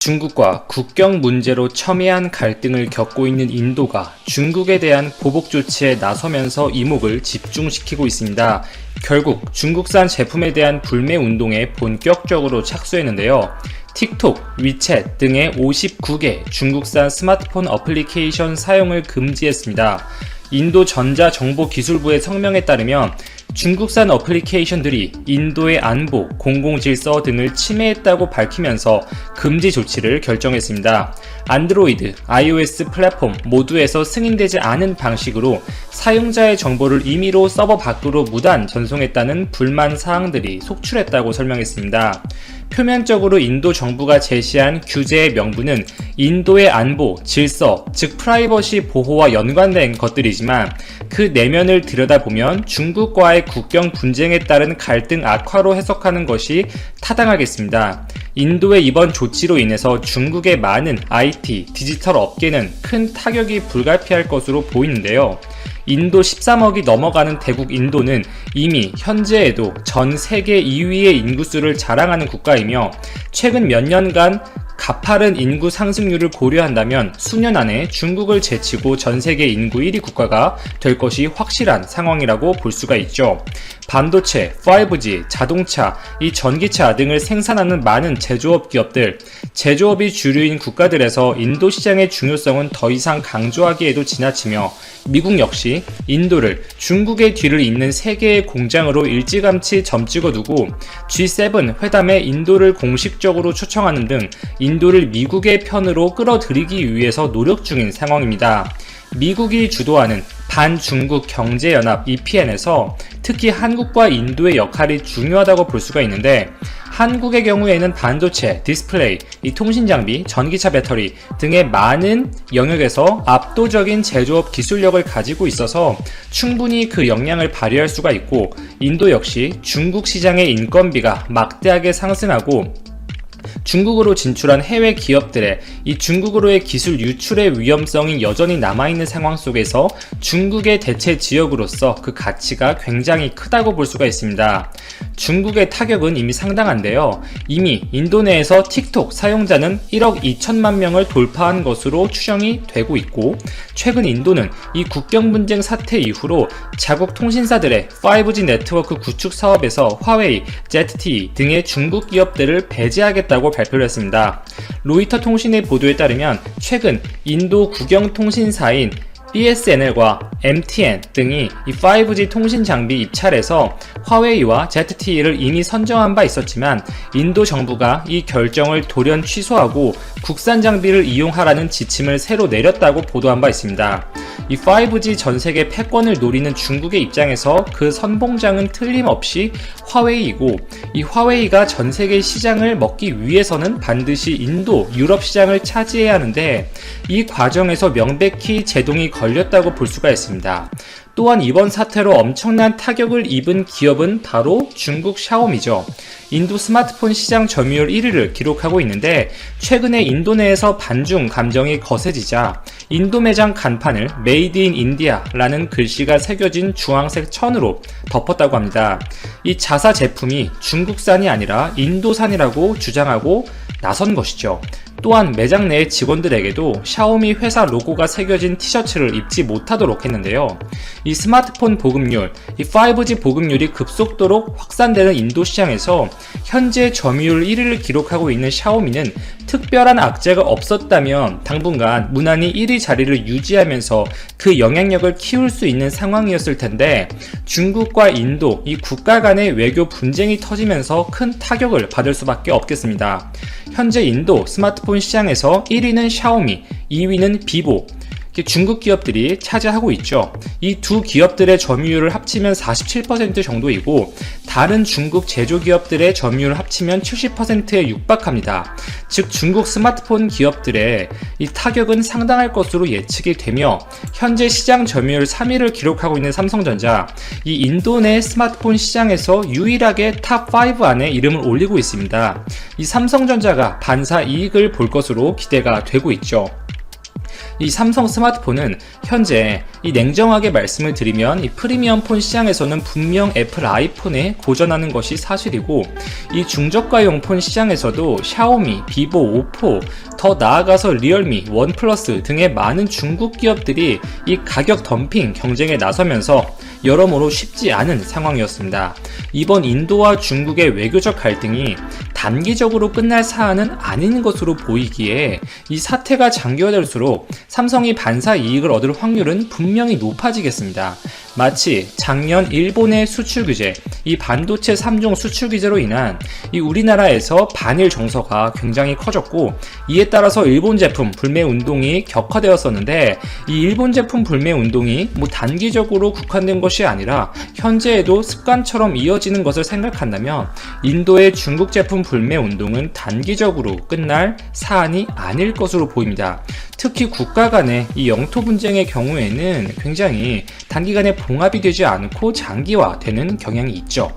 중국과 국경 문제로 첨예한 갈등을 겪고 있는 인도가 중국에 대한 보복 조치에 나서면서 이목을 집중시키고 있습니다. 결국 중국산 제품에 대한 불매 운동에 본격적으로 착수했는데요. 틱톡, 위챗 등의 59개 중국산 스마트폰 어플리케이션 사용을 금지했습니다. 인도 전자정보기술부의 성명에 따르면 중국산 어플리케이션들이 인도의 안보, 공공질서 등을 침해했다고 밝히면서 금지 조치를 결정했습니다. 안드로이드, iOS 플랫폼 모두에서 승인되지 않은 방식으로 사용자의 정보를 임의로 서버 밖으로 무단 전송했다는 불만 사항들이 속출했다고 설명했습니다. 표면적으로 인도 정부가 제시한 규제의 명분은 인도의 안보, 질서, 즉 프라이버시 보호와 연관된 것들이지만 그 내면을 들여다보면 중국과의 국경 분쟁에 따른 갈등 악화로 해석하는 것이 타당하겠습니다. 인도의 이번 조치로 인해서 중국의 많은 IT, 디지털 업계는 큰 타격이 불가피할 것으로 보이는데요. 인도 13억이 넘어가는 대국 인도는 이미 현재에도 전 세계 2위의 인구수를 자랑하는 국가이며 최근 몇 년간 가파른 인구 상승률을 고려한다면 수년 안에 중국을 제치고 전 세계 인구 1위 국가가 될 것이 확실한 상황이라고 볼 수가 있죠. 반도체, 5G, 자동차, 이 전기차 등을 생산하는 많은 제조업 기업들, 제조업이 주류인 국가들에서 인도 시장의 중요성은 더 이상 강조하기에도 지나치며 미국 역시 인도를 중국의 뒤를 잇는 세계의 공장으로 일찌감치 점찍어두고 G7 회담에 인도를 공식적으로 초청하는 등 인도를 미국의 편으로 끌어들이기 위해서 노력 중인 상황입니다. 미국이 주도하는 반중국 경제연합 EPN에서 특히 한국과 인도의 역할이 중요하다고 볼 수가 있는데 한국의 경우에는 반도체, 디스플레이, 통신장비, 전기차 배터리 등의 많은 영역에서 압도적인 제조업 기술력을 가지고 있어서 충분히 그 역량을 발휘할 수가 있고 인도 역시 중국 시장의 인건비가 막대하게 상승하고 중국으로 진출한 해외 기업들의 이 중국으로의 기술 유출의 위험성이 여전히 남아있는 상황 속에서 중국의 대체 지역으로서 그 가치가 굉장히 크다고 볼 수가 있습니다. 중국의 타격은 이미 상당한데요. 이미 인도 내에서 틱톡 사용자는 1억 2천만 명을 돌파한 것으로 추정이 되고 있고 최근 인도는 이 국경 분쟁 사태 이후로 자국 통신사들의 5G 네트워크 구축 사업에서 화웨이, ZTE 등의 중국 기업들을 배제하겠다고 발표를 했습니다. 로이터 통신의 보도에 따르면 최근 인도 국영통신사인 BSNL과 MTN 등이 이 5G 통신 장비 입찰에서 화웨이와 ZTE를 이미 선정한 바 있었지만 인도 정부가 이 결정을 돌연 취소하고 국산 장비를 이용하라는 지침을 새로 내렸다고 보도한 바 있습니다. 이 5G 전세계 패권을 노리는 중국의 입장에서 그 선봉장은 틀림없이 화웨이이고 이 화웨이가 전세계 시장을 먹기 위해서는 반드시 인도, 유럽 시장을 차지해야 하는데 이 과정에서 명백히 제동이 걸렸다고 볼 수가 있습니다. 또한 이번 사태로 엄청난 타격을 입은 기업은 바로 중국 샤오미죠. 인도 스마트폰 시장 점유율 1위를 기록하고 있는데 최근에 인도 내에서 반중 감정이 거세지자 인도 매장 간판을 메이드 인 인디아라는 글씨가 새겨진 주황색 천으로 덮었다고 합니다. 이 자사 제품이 중국산이 아니라 인도산이라고 주장하고 나선 것이죠. 또한 매장 내 직원들에게도 샤오미 회사 로고가 새겨진 티셔츠를 입지 못하도록 했는데요. 이 스마트폰 보급률, 이 5G 보급률이 급속도로 확산되는 인도 시장에서 현재 점유율 1위를 기록하고 있는 샤오미는 특별한 악재가 없었다면 당분간 무난히 1위 자리를 유지하면서 그 영향력을 키울 수 있는 상황이었을 텐데 중국과 인도, 이 국가 간의 외교 분쟁이 터지면서 큰 타격을 받을 수밖에 없겠습니다. 현재 인도 스마트폰 시장에서 1위는 샤오미, 2위는 비보, 중국 기업들이 차지하고 있죠. 이 두 기업들의 점유율을 합치면 47% 정도이고 다른 중국 제조기업들의 점유율을 합치면 70%에 육박합니다. 즉 중국 스마트폰 기업들의 이 타격은 상당할 것으로 예측이 되며 현재 시장 점유율 3위를 기록하고 있는 삼성전자, 이 인도 내 스마트폰 시장에서 유일하게 탑5 안에 이름을 올리고 있습니다. 이 삼성전자가 반사 이익을 볼 것으로 기대가 되고 있죠. 이 삼성 스마트폰은 현재 이 냉정하게 말씀을 드리면 이 프리미엄 폰 시장에서는 분명 애플 아이폰에 고전하는 것이 사실이고, 이 중저가용 폰 시장에서도 샤오미, 비보, 오포, 더 나아가서 리얼미, 원플러스 등의 많은 중국 기업들이 이 가격 덤핑 경쟁에 나서면서 여러모로 쉽지 않은 상황이었습니다. 이번 인도와 중국의 외교적 갈등이 단기적으로 끝날 사안은 아닌 것으로 보이기에 이 사태가 장기화될수록 삼성이 반사 이익을 얻을 확률은 분명히 높아지겠습니다. 마치 작년 일본의 수출 규제, 이 반도체 3종 수출 규제로 인한 이 우리나라에서 반일 정서가 굉장히 커졌고, 이에 따라서 일본 제품 불매 운동이 격화되었었는데, 이 일본 제품 불매 운동이 단기적으로 국한된 것이 아니라 현재에도 습관처럼 이어지는 것을 생각한다면 인도의 중국 제품 불매 운동은 단기적으로 끝날 사안이 아닐 것으로 보입니다. 특히 국가 간의 이 영토 분쟁의 경우에는 굉장히 단기간에 봉합이 되지 않고 장기화되는 경향이 있죠.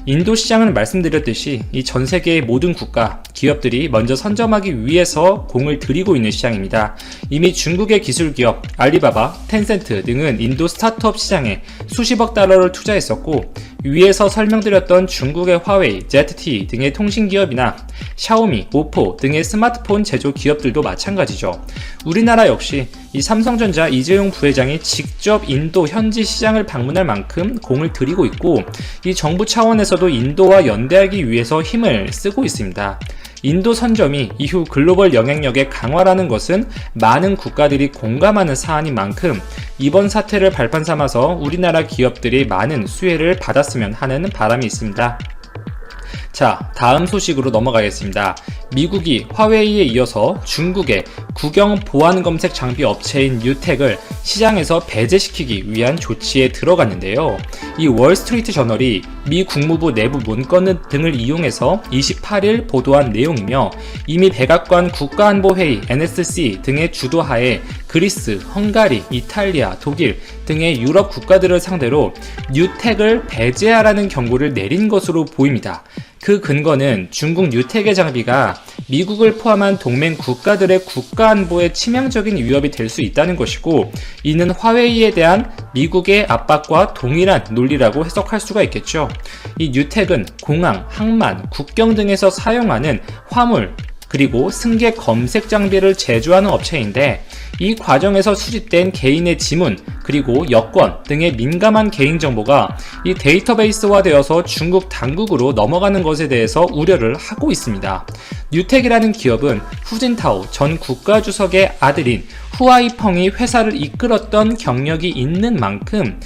인도 시장은 말씀드렸듯이 이 전 세계의 모든 국가, 기업들이 먼저 선점하기 위해서 공을 들이고 있는 시장입니다. 이미 중국의 기술 기업, 알리바바, 텐센트 등은 인도 스타트업 시장에 수십억 달러를 투자했었고, 위에서 설명드렸던 중국의 화웨이, ZTE 등의 통신기업이나 샤오미, 오포 등의 스마트폰 제조 기업들도 마찬가지죠. 우리나라 역시 이 삼성전자 이재용 부회장이 직접 인도 현지 시장을 방문할 만큼 공을 들이고 있고, 이 정부 차원에서도 인도와 연대하기 위해서 힘을 쓰고 있습니다. 인도 선점이 이후 글로벌 영향력의 강화라는 것은 많은 국가들이 공감하는 사안인 만큼 이번 사태를 발판 삼아서 우리나라 기업들이 많은 수혜를 받았으면 하는 바람이 있습니다. 자, 다음 소식으로 넘어가겠습니다. 미국이 화웨이에 이어서 중국의 국영 보안 검색 장비 업체인 뉴텍을 시장에서 배제시키기 위한 조치에 들어갔는데요. 이 월스트리트 저널이 미 국무부 내부 문건 등을 이용해서 28일 보도한 내용이며, 이미 백악관 국가안보회의 NSC 등의 주도하에 그리스, 헝가리, 이탈리아, 독일 등의 유럽 국가들을 상대로 뉴텍을 배제하라는 경고를 내린 것으로 보입니다. 그 근거는 중국 뉴텍의 장비가 미국을 포함한 동맹 국가들의 국가안보에 치명적인 위협이 될 수 있다는 것이고, 이는 화웨이에 대한 미국의 압박과 동일한 논리라고 해석할 수가 있겠죠. 이 뉴텍은 공항, 항만, 국경 등에서 사용하는 화물, 그리고 승객 검색 장비를 제조하는 업체인데, 이 과정에서 수집된 개인의 지문, 그리고 여권 등의 민감한 개인정보가 이 데이터베이스화 되어서 중국 당국으로 넘어가는 것에 대해서 우려를 하고 있습니다. 뉴텍이라는 기업은 후진타오 전 국가주석의 아들인 후아이펑이 회사를 이끌었던 경력이 있는 만큼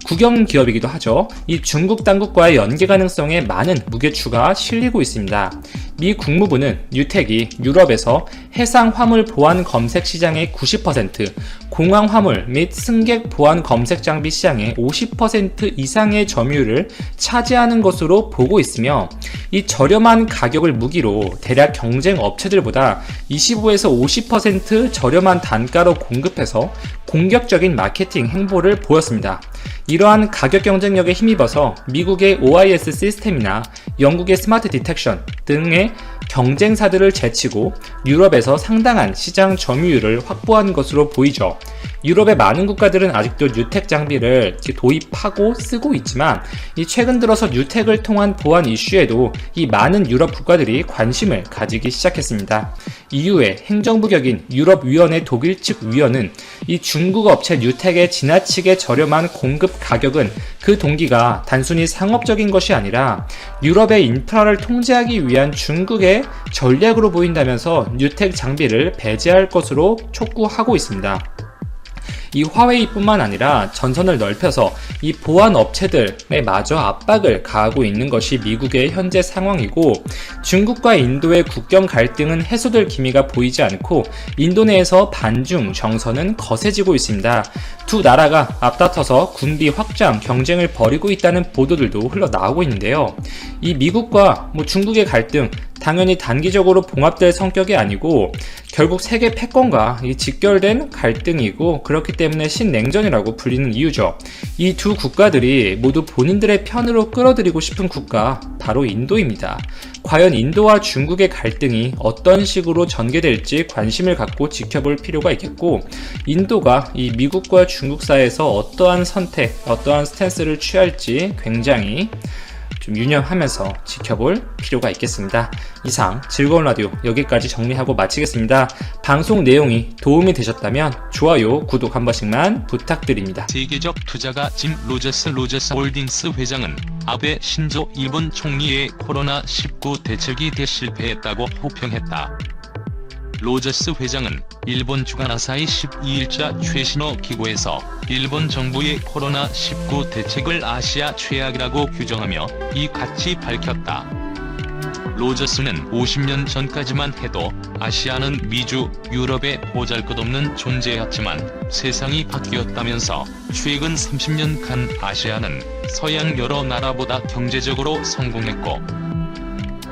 국영 기업이기도 하죠. 이 중국 당국과의 연계 가능성에 많은 무게추가 실리고 있습니다. 미 국무부는 뉴텍이 유럽에서 해상 화물 보안 검색 시장의 90%, 공항 화물 및 승객 보안 검색 장비 시장의 50% 이상의 점유율을 차지하는 것으로 보고 있으며, 이 저렴한 가격을 무기로 대략 경쟁 업체들보다 25에서 50% 저렴한 단가로 공급해서 공격적인 마케팅 행보를 보였습니다. 이러한 가격 경쟁력에 힘입어서 미국의 OIS 시스템이나 영국의 스마트 디텍션 등의 경쟁사들을 제치고 유럽에서 상당한 시장 점유율을 확보한 것으로 보이죠. 유럽의 많은 국가들은 아직도 뉴텍 장비를 도입하고 쓰고 있지만, 이 최근 들어서 뉴텍을 통한 보안 이슈에도 이 많은 유럽 국가들이 관심을 가지기 시작했습니다. EU의 행정부 격인 유럽위원회 독일 측 위원은 이 중국 업체 뉴텍의 지나치게 저렴한 공급 가격은 그 동기가 단순히 상업적인 것이 아니라 유럽의 인프라를 통제하기 위한 중국의 전략으로 보인다면서 뉴텍 장비를 배제할 것으로 촉구하고 있습니다. 이 화웨이뿐만 아니라 전선을 넓혀서 이 보안 업체들에 마저 압박을 가하고 있는 것이 미국의 현재 상황이고, 중국과 인도의 국경 갈등은 해소될 기미가 보이지 않고 인도 내에서 반중 정서는 거세지고 있습니다. 두 나라가 앞다퉈서 군비 확장 경쟁을 벌이고 있다는 보도들도 흘러나오고 있는데요. 이 미국과 중국의 갈등, 당연히 단기적으로 봉합될 성격이 아니고 결국 세계 패권과 직결된 갈등이고 그렇기 때문에 신냉전이라고 불리는 이유죠. 이 두 국가들이 모두 본인들의 편으로 끌어들이고 싶은 국가 바로 인도입니다. 과연 인도와 중국의 갈등이 어떤 식으로 전개될지 관심을 갖고 지켜볼 필요가 있겠고, 인도가 이 미국과 중국 사이에서 어떠한 선택, 어떠한 스탠스를 취할지 굉장히 좀 유념하면서 지켜볼 필요가 있겠습니다. 이상 즐거운 라디오 여기까지 정리하고 마치겠습니다. 방송 내용이 도움이 되셨다면 좋아요, 구독 한 번씩만 부탁드립니다. 세계적 투자가 짐 로저스 홀딩스 회장은 아베 신조 일본 총리의 코로나19 대책이 대실패했다고 호평했다. 로저스 회장은 일본 주간 아사히 12일자 최신호 기고에서 일본 정부의 코로나19 대책을 아시아 최악이라고 규정하며 이같이 밝혔다. 로저스는 50년 전까지만 해도 아시아는 미주, 유럽의 보잘것없는 존재였지만 세상이 바뀌었다면서 최근 30년간 아시아는 서양 여러 나라보다 경제적으로 성공했고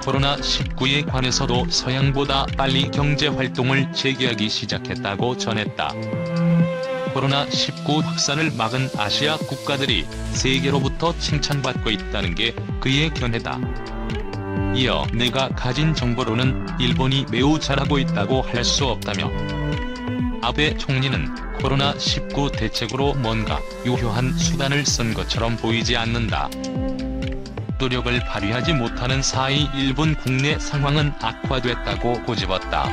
코로나19에 관해서도 서양보다 빨리 경제활동을 재개하기 시작했다고 전했다. 코로나19 확산을 막은 아시아 국가들이 세계로부터 칭찬받고 있다는 게 그의 견해다. 이어 내가 가진 정보로는 일본이 매우 잘하고 있다고 할 수 없다며 아베 총리는 코로나19 대책으로 뭔가 유효한 수단을 쓴 것처럼 보이지 않는다. 노력을 발휘하지 못하는 사이 일본 국내 상황은 악화됐다고 고집었다.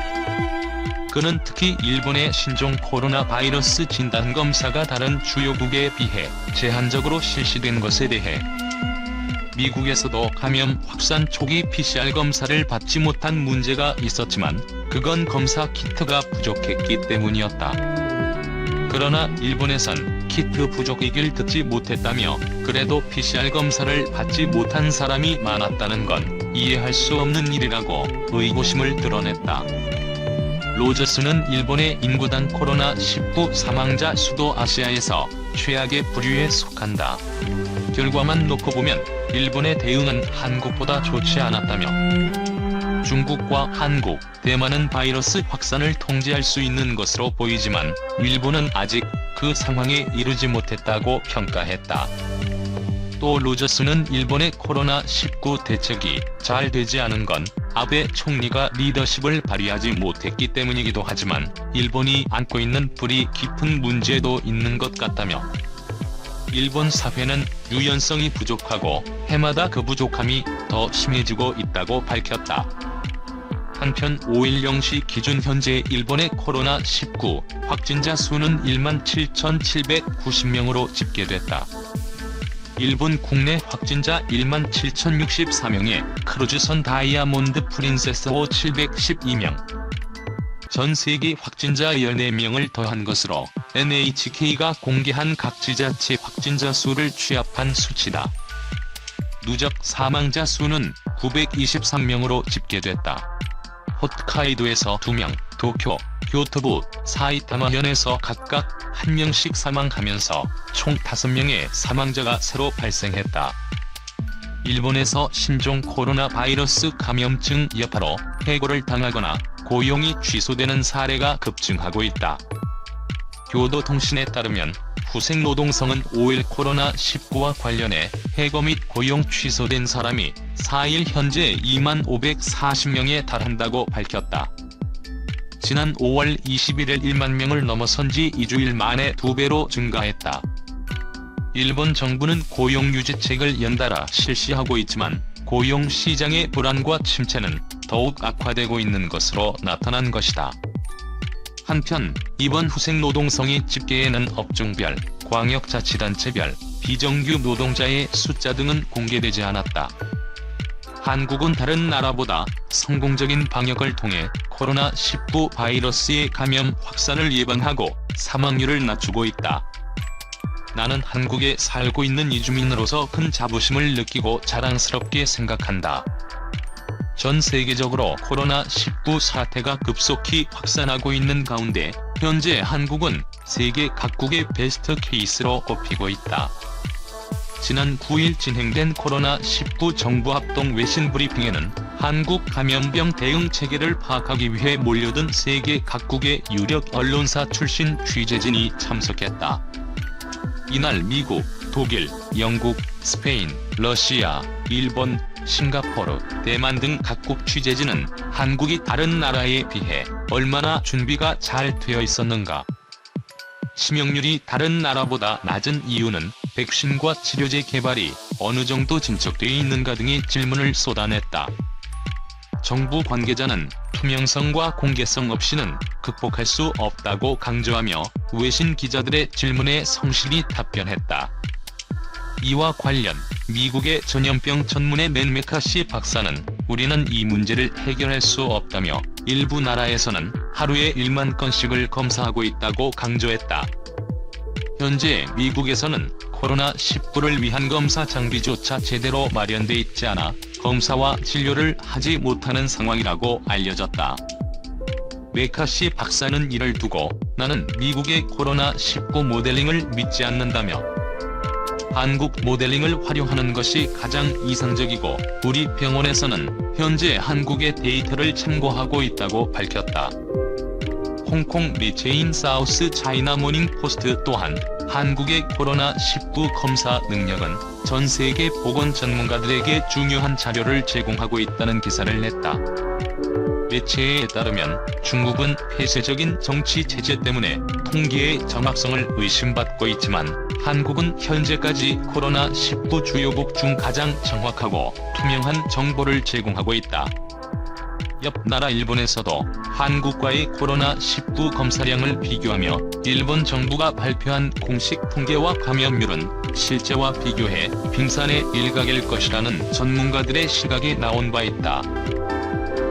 그는 특히 일본의 신종 코로나 바이러스 진단검사가 다른 주요국에 비해 제한적으로 실시된 것에 대해 미국에서도 감염 확산 초기 PCR 검사를 받지 못한 문제가 있었지만 그건 검사 키트가 부족했기 때문이었다. 그러나 일본에선 키트 부족 얘기를 듣지 못했다며 그래도 PCR 검사를 받지 못한 사람이 많았다는 건 이해할 수 없는 일이라고 의구심을 드러냈다. 로저스는 일본의 인구당 코로나19 사망자 수도 아시아에서 최악의 부류에 속한다. 결과만 놓고 보면 일본의 대응은 한국보다 좋지 않았다며 중국과 한국, 대만은 바이러스 확산을 통제할 수 있는 것으로 보이지만 일본은 아직 그 상황에 이르지 못했다고 평가했다. 또 로저스는 일본의 코로나19 대책이 잘 되지 않은 건 아베 총리가 리더십을 발휘하지 못했기 때문이기도 하지만 일본이 안고 있는 뿌리 깊은 문제도 있는 것 같다며 일본 사회는 유연성이 부족하고 해마다 그 부족함이 더 심해지고 있다고 밝혔다. 한편 5일 0시 기준 현재 일본의 코로나19 확진자 수는 17,790명으로 집계됐다. 일본 국내 확진자 17,064명에 크루즈선 다이아몬드 프린세스호 712명, 전 세계 확진자 14명을 더한 것으로 NHK가 공개한 각 지자체 확진자 수를 취합한 수치다. 누적 사망자 수는 923명으로 집계됐다. 홋카이도에서 2명, 도쿄, 교토부, 사이타마현에서 각각 1명씩 사망하면서 총 5명의 사망자가 새로 발생했다. 일본에서 신종 코로나 바이러스 감염증 여파로 해고를 당하거나 고용이 취소되는 사례가 급증하고 있다. 교도통신에 따르면 후생노동성은 5일 코로나19와 관련해 해고 및 고용 취소된 사람이 4일 현재 25,540명에 달한다고 밝혔다. 지난 5월 21일 1만 명을 넘어선 지 2주일 만에 2배로 증가했다. 일본 정부는 고용유지책을 연달아 실시하고 있지만 고용 시장의 불안과 침체는 더욱 악화되고 있는 것으로 나타난 것이다. 한편 이번 후생노동성의 집계에는 업종별, 광역자치단체별, 비정규 노동자의 숫자 등은 공개되지 않았다. 한국은 다른 나라보다 성공적인 방역을 통해 코로나19 바이러스의 감염 확산을 예방하고 사망률을 낮추고 있다. 나는 한국에 살고 있는 이주민으로서 큰 자부심을 느끼고 자랑스럽게 생각한다. 전 세계적으로 코로나19 사태가 급속히 확산하고 있는 가운데 현재 한국은 세계 각국의 베스트 케이스로 꼽히고 있다. 지난 9일 진행된 코로나19 정부 합동 외신 브리핑에는 한국 감염병 대응 체계를 파악하기 위해 몰려든 세계 각국의 유력 언론사 출신 취재진이 참석했다. 이날 미국, 독일, 영국, 스페인, 러시아, 일본, 싱가포르, 대만 등 각국 취재진은 한국이 다른 나라에 비해 얼마나 준비가 잘 되어 있었는가, 치명률이 다른 나라보다 낮은 이유는 백신과 치료제 개발이 어느 정도 진척되어 있는가 등의 질문을 쏟아냈다. 정부 관계자는 투명성과 공개성 없이는 극복할 수 없다고 강조하며 외신 기자들의 질문에 성실히 답변했다. 이와 관련 미국의 전염병 전문의 맨 메카시 박사는 우리는 이 문제를 해결할 수 없다며 일부 나라에서는 하루에 1만 건씩을 검사하고 있다고 강조했다. 현재 미국에서는 코로나19를 위한 검사 장비조차 제대로 마련돼 있지 않아 검사와 진료를 하지 못하는 상황이라고 알려졌다. 메카시 박사는 이를 두고 나는 미국의 코로나19 모델링을 믿지 않는다며 한국 모델링을 활용하는 것이 가장 이상적이고 우리 병원에서는 현재 한국의 데이터를 참고하고 있다고 밝혔다. 홍콩 매체인 사우스 차이나 모닝 포스트 또한 한국의 코로나19 검사 능력은 전 세계 보건 전문가들에게 중요한 자료를 제공하고 있다는 기사를 냈다. 매체에 따르면 중국은 폐쇄적인 정치 체제 때문에 통계의 정확성을 의심받고 있지만 한국은 현재까지 코로나19 주요국 중 가장 정확하고 투명한 정보를 제공하고 있다. 옆 나라 일본에서도 한국과의 코로나19 검사량을 비교하며 일본 정부가 발표한 공식 통계와 감염률은 실제와 비교해 빙산의 일각일 것이라는 전문가들의 시각이 나온 바 있다.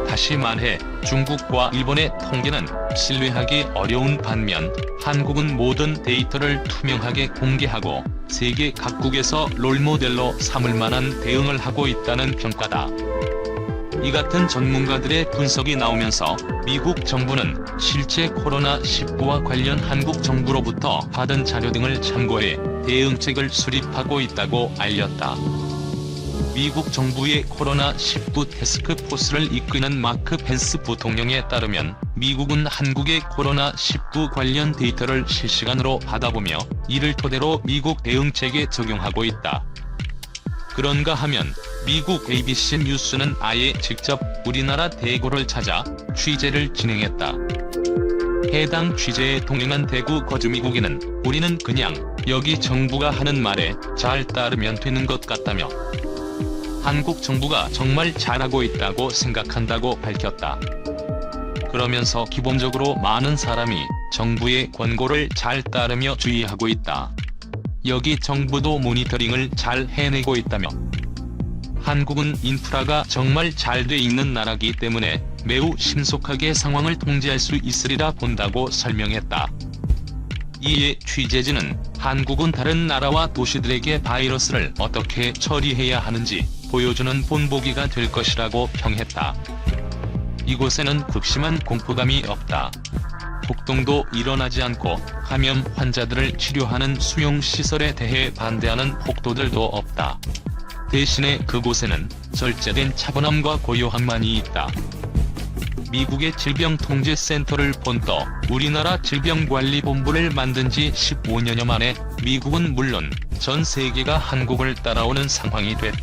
다시 말해 중국과 일본의 통계는 신뢰하기 어려운 반면 한국은 모든 데이터를 투명하게 공개하고 세계 각국에서 롤모델로 삼을 만한 대응을 하고 있다는 평가다. 이 같은 전문가들의 분석이 나오면서 미국 정부는 실제 코로나19와 관련 한국 정부로부터 받은 자료 등을 참고해 대응책을 수립하고 있다고 알렸다. 미국 정부의 코로나19 태스크포스를 이끄는 마크 펜스 부통령에 따르면 미국은 한국의 코로나19 관련 데이터를 실시간으로 받아보며 이를 토대로 미국 대응책에 적용하고 있다. 그런가 하면 미국 ABC 뉴스는 아예 직접 우리나라 대구를 찾아 취재를 진행했다. 해당 취재에 동행한 대구 거주 미국인은 우리는 그냥 여기 정부가 하는 말에 잘 따르면 되는 것 같다며 한국 정부가 정말 잘하고 있다고 생각한다고 밝혔다. 그러면서 기본적으로 많은 사람이 정부의 권고를 잘 따르며 주의하고 있다. 여기 정부도 모니터링을 잘 해내고 있다며 한국은 인프라가 정말 잘 돼 있는 나라기 때문에 매우 신속하게 상황을 통제할 수 있으리라 본다고 설명했다. 이에 취재진은 한국은 다른 나라와 도시들에게 바이러스를 어떻게 처리해야 하는지 보여주는 본보기가 될 것이라고 평했다. 이곳에는 극심한 공포감이 없다. 폭동도 일어나지 않고 감염 환자들을 치료하는 수용시설에 대해 반대하는 폭도들도 없다. 대신에 그곳에는 절제된 차분함과 고요함만이 있다. 미국의 질병통제센터를 본떠 우리나라 질병관리본부를 만든 지 15년여 만에 미국은 물론 전 세계가 한국을 따라오는 상황이 됐다.